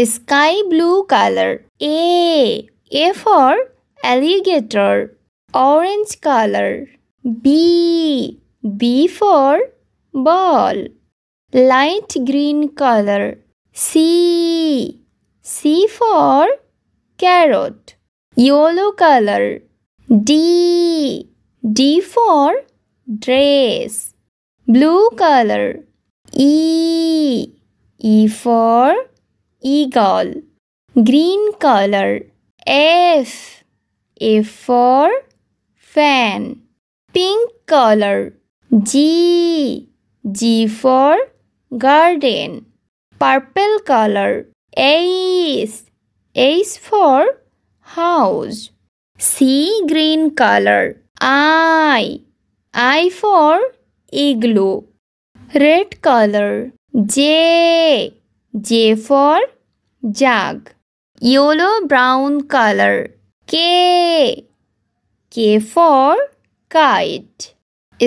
Sky blue color. A for alligator. Orange color. B for ball. Light green color. C for carrot. Yellow color. D for dress. Blue color. E for eagle. Green color. F for fan. Pink color. G for garden. Purple color. H for house. C green color. I for igloo. Red color. J for jug. Yellow brown color. K for kite.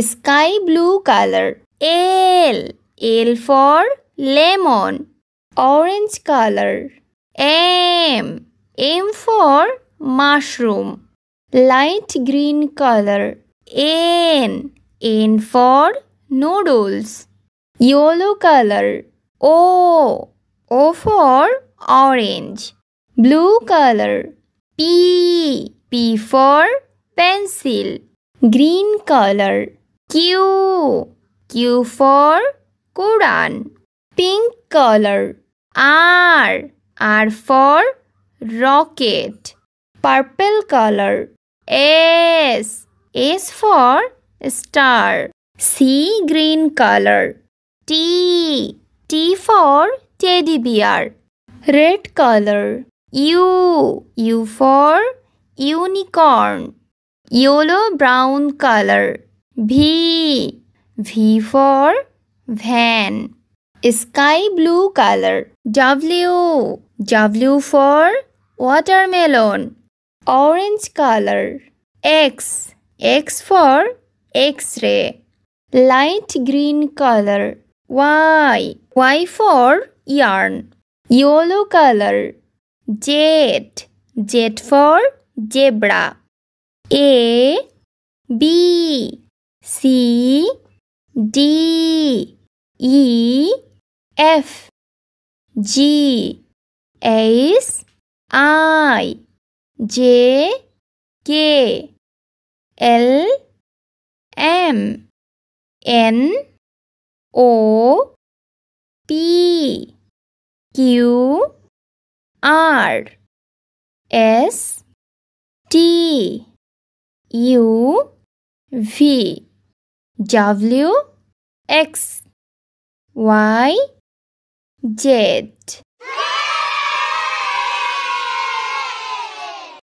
Sky blue color. L for lemon. Orange color. M for mushroom. Light green color. N for noodles. Yellow color. O for orange. Blue color. P for pencil. Green color. Q for Quran. Pink color. R for rocket. Purple color. S for star. C green color. T for teddy bear. Red color. U for unicorn. Yellow brown color. V for van. Sky blue color. W for watermelon. Orange color. X for X-ray. Light green color. Y for yarn. Yellow color. Z for zebra. A B C D E F G H I J K L M N O P Q R S T U V W X Y Z.